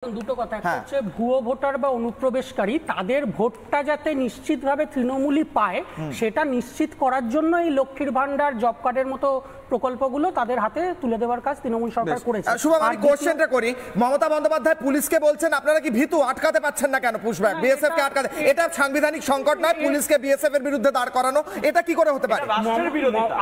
দুটো কথা, একটা হচ্ছে ভুয়ো ভোটার বা অনুপ্রবেশকারী তাদের ভোটটা যাতে নিশ্চিতভাবে তৃণমূলই পায় সেটা নিশ্চিত করার জন্য এই লক্ষ্মীর ভান্ডার, জব কার্ডের মতো প্রকল্পগুলো তাদের হাতে তুলে দেওয়ার কাজ তৃণমূল সরকার করেছে। শুভম, আমি কোশ্চেনটা করি, মমতা বন্দ্যোপাধ্যায় পুলিশকে বলছেন আপনারা কি ভীতু, আটকাতে পাচ্ছেন না কেন পুশব্যাক, বিএসএফ কে আটকাতে? এটা সাংবিধানিক সংকট নয় পুলিশকে বিএসএফ এর বিরুদ্ধে দাঁড় করানো? এটা কি করে হতে পারে?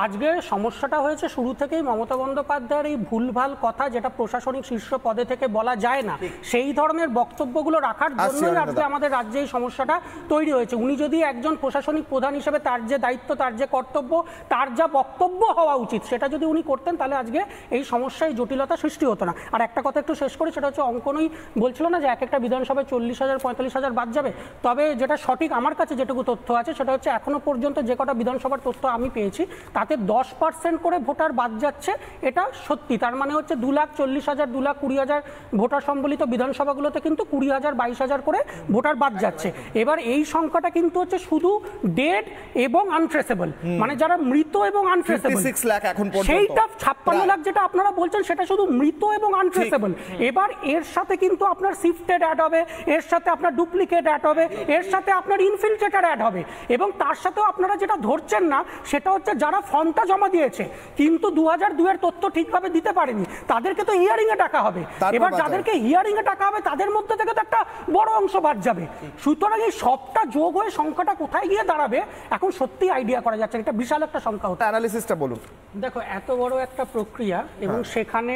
আজকে সমস্যাটা হয়েছে শুরু থেকেই মমতা বন্দ্যোপাধ্যায়ের এই ভুলভাল কথা, যেটা প্রশাসনিক শীর্ষ পদে থেকে বলা যায় না, সেই ধরনের বক্তব্যগুলো রাখার জন্যই আজকে আমাদের রাজ্যে এই সমস্যাটা তৈরি হয়েছে। উনি যদি একজন প্রশাসনিক প্রধান হিসেবে তার যে দায়িত্ব, তার যে কর্তব্য, তার যা বক্তব্য হওয়া উচিত সেটা যদি উনি করতেন তাহলে আজকে এই সমস্যায় জটিলতা সৃষ্টি হতো না। আর একটা কথা একটু শেষ করি, সেটা হচ্ছে অঙ্কনই বলছিল না যে এক একটা বিধানসভায় 40,000 45,000 বাদ যাবে। তবে যেটা সঠিক আমার কাছে যেটুকু তথ্য আছে সেটা হচ্ছে এখনো পর্যন্ত যে কটা বিধানসভার তথ্য আমি পেয়েছি তাতে 10% করে ভোটার বাদ যাচ্ছে, এটা সত্যি। তার মানে হচ্ছে 2,40,000 2,20,000 ভোটার সম্বলিত বিধানসভাগুলোতে কিন্তু 20,000 22,000 করে ভোটার বাদ যাচ্ছে। এবার এই সংখ্যাটা কিন্তু হচ্ছে শুধু ডেড এবং আনট্রেসেবল, মানে যারা মৃত এবং আনট্রেসেবল, 56 লাখ এখন পর্যন্ত। সেইটা 56 লাখ যেটা আপনারা বলছেন সেটা শুধু মৃত এবং আনট্রেসেবল। এবার এর সাথে কিন্তু আপনার শিফটেড অ্যাড হবে, এর সাথে আপনার ডুপ্লিকেট অ্যাড হবে, এর সাথে আপনার ইনফিলট্রেটর অ্যাড হবে, এবং তার সাথেও আপনারা যেটা ধরছেন না সেটা হচ্ছে যারা ফর্মটা জমা দিয়েছে কিন্তু 2002 এর তথ্য ঠিকভাবে দিতে পারেনি তাদেরকে তো হিয়ারিং এ ডাকা হবে। এবার যাদেরকে হিয়ারিং এ ডাকা হবে তাদের মধ্যে থেকে তো একটা বড় অংশ বাদ যাবে। সুতরাং এই সবটা যোগ হয়ে সংখ্যাটা কোথায় গিয়ে দাঁড়াবে এখন সত্যি আইডিয়া করা যাচ্ছে। এটা বিশাল একটা সংখ্যা হতো। অ্যানালিসিসটা বলুন। দেখো, এত বড় একটা প্রক্রিয়া এবং সেখানে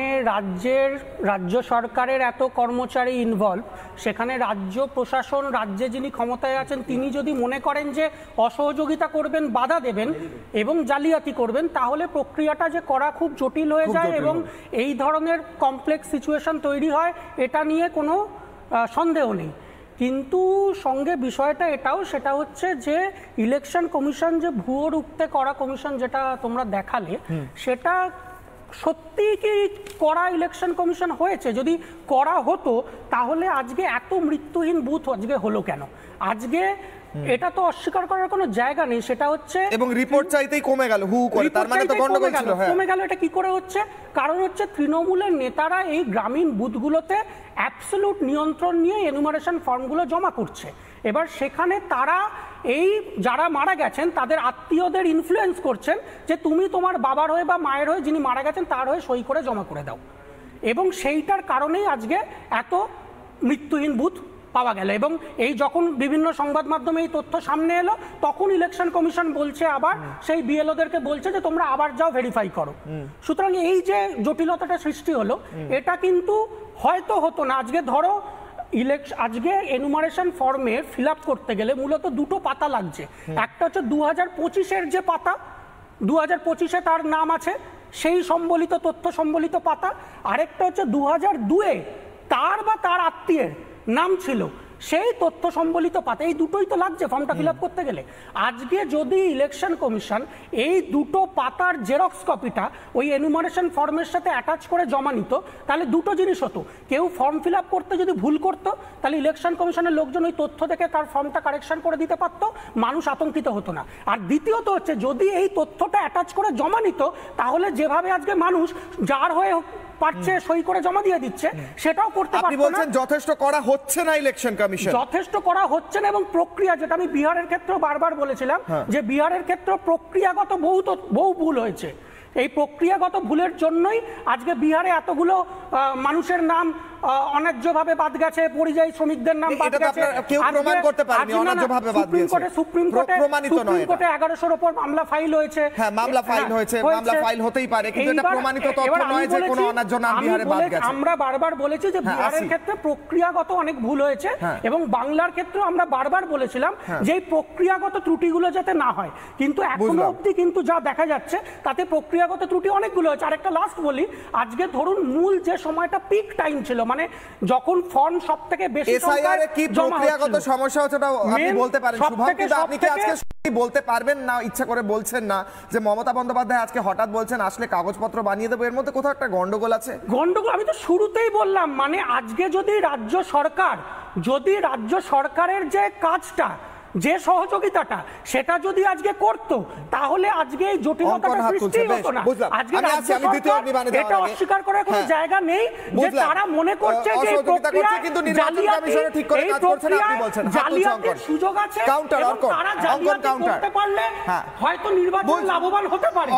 রাজ্য সরকারের এত কর্মচারী ইনভলভ, সেখানে রাজ্য প্রশাসন, রাজ্যে যিনি ক্ষমতায় আছেন তিনি যদি মনে করেন যে অসহযোগিতা করবেন, বাধা দেবেন এবং জালিয়াতি করবেন, তাহলে প্রক্রিয়াটা যে করা খুব জটিল হয়ে যায় এবং এই ধরনের কমপ্লেক্স সিচুয়েশন তৈরি হয়, এটা নিয়ে কোনো সন্দেহ নেই। কিন্তু সঙ্গে বিষয়টা এটাও, সেটা হচ্ছে যে ইলেকশন কমিশন যে ভুয়ো রূপতে করা কমিশন যেটা তোমরা দেখালে, সেটা সত্যি কি করা ইলেকশন কমিশন হয়েছে? যদি করা হতো তাহলে আজকে এত মৃত্যুহীন বুথ আজকে হলো কেন? আজকে এটা তো অস্বীকার করার কোনো জায়গা নেই। সেটা হচ্ছে এবং রিপোর্ট চাইতেই কমে গেল হু করে, তার মানে তো গন্ডগোল ছিল। কমে গেল, এটা কি করে হচ্ছে? কারণ হচ্ছে তৃণমূলের নেতারা এই গ্রামীণ বুথগুলোতে অ্যাবসলিউট নিয়ন্ত্রণ নিয়ে এনুমারেশন ফর্মগুলো জমা করছে। এবার সেখানে তারা এই যারা মারা গেছেন তাদের আত্মীয়দের ইনফ্লুয়েন্স করছেন যে তুমি তোমার বাবার হয়ে বা মায়ের হয়ে যিনি মারা গেছেন তার হয়ে সই করে জমা করে দাও, এবং সেইটার কারণেই আজকে এত মৃত্যুহীন বুথ পাওয়া গেল। এবং এই যখন বিভিন্ন সংবাদ মাধ্যমে এই তথ্য সামনে এলো তখন ইলেকশন কমিশন বলছে, আবার সেই বিএলওদেরকে বলছে যে তোমরা আবার যাও ভেরিফাই করো। সুতরাং এই যে জটিলতাটা সৃষ্টি হলো এটা কিন্তু হয়তো হতো না। আজকে ধরো আজকে এনুমারেশন ফর্মে ফিল আপ করতে গেলে মূলত দুটো পাতা লাগছে। একটা হচ্ছে 2025-এর যে পাতা, 2025-এ তার নাম আছে সেই সম্বলিত তথ্য সম্বলিত পাতা, আরেকটা হচ্ছে 2002-এ তার বা তার আত্মীয়ের নাম ছিল সেই তথ্য সম্বলিত পাতা। এই দুটোই তো লাগছে ফর্মটা ফিল আপ করতে গেলে। আজকে যদি ইলেকশন কমিশন এই দুটো পাতার জেরক্স কপিটা ওই এনুমারেশন ফর্মের সাথে অ্যাটাচ করে জমা নিত তাহলে দুটো জিনিস হতো। কেউ ফর্ম ফিল আপ করতে যদি ভুল করতো তাহলে ইলেকশন কমিশনের লোকজন ওই তথ্য থেকে তার ফর্মটা কারেকশন করে দিতে পারতো, মানুষ আতঙ্কিত হতো না। আর দ্বিতীয়ত হচ্ছে যদি এই তথ্যটা অ্যাটাচ করে জমা নিত তাহলে যেভাবে আজকে মানুষ যার হয়ে পারছে সই করে জমা দিয়ে দিচ্ছে সেটাও করতে পারতো না। আপনি বলছেন যথেষ্ট করা হচ্ছে না ইলেকশন কমিশন? যথেষ্ট করা হচ্ছে না, এবং প্রক্রিয়া, যেটা আমি বিহারের ক্ষেত্রে বারবার বলেছিলাম যে বিহারের ক্ষেত্রে প্রক্রিয়াগত বহু ভুল হয়েছে। এই প্রক্রিয়াগত ভুলের জন্যই আজকে বিহারে এতগুলো মানুষের নাম অন্যায্যভাবে বাদ গেছে, পরিযায়ী শ্রমিকদের নাম বাদ গেছে। কেউ প্রমাণ করতে পারেনি অন্যায্যভাবে বাদ গেছে। সুপ্রিম কোর্টে 1100-এর উপর মামলা ফাইল হয়েছে। হ্যাঁ, মামলা ফাইল হয়েছে, মামলা ফাইল হতেই পারে, কিন্তু এটা প্রমাণিত তথ্য নয় যে কোনো অন্যায্য নাম বিহারে বাদ গেছে। আমরা বারবার বলেছি যে বিহারের ক্ষেত্রে প্রক্রিয়াগত অনেক ভুল হয়েছে, এবং বাংলার ক্ষেত্রে আমরা বারবার বলেছিলাম যে এই প্রক্রিয়াগত ত্রুটিগুলো যাতে না হয়। কিন্তু এখনো অবধি কিন্তু যা দেখা যাচ্ছে তাতে প্রক্রিয়াগত ত্রুটি অনেকগুলো হয়েছে। আর একটা লাস্ট বলি, আজকে ধরুন মূল যে সময়টা পিক টাইম ছিল, মানে যখন ফর্ম সবথেকে বেশি এসআইআর কি প্রক্রিয়াগত সমস্যা হচ্ছে ওটা আপনি বলতে পারেন শুভম, কিন্তু আপনি কি আজকে বলতে পারবেন না, ইচ্ছা করে বলছেন না, যে মমতা বন্দ্যোপাধ্যায় আজকে হঠাৎ বলছেন আসলে কাগজপত্র বানিয়ে দেবো, এর মধ্যে কোথাও একটা গন্ডগোল আছে? গন্ডগোল আমি তো শুরুতেই বললাম, মানে আজকে যদি রাজ্য সরকারের যে কাজটা যে সহযোগিতাটা সেটা যদি আজকে করতো তাহলে আজকে এই জটিলতাটা সৃষ্টি হতো না। আজকে রাজ্য সরকার এটা অস্বীকার করার কোনো জায়গা নেই যে তারা মনে করছে যে এই প্রক্রিয়া জালিয়াতির সুযোগ আছে এবং তারা জালিয়াতি করতে পারলে হয়তো নির্বাচন লাভবান হতে পারে।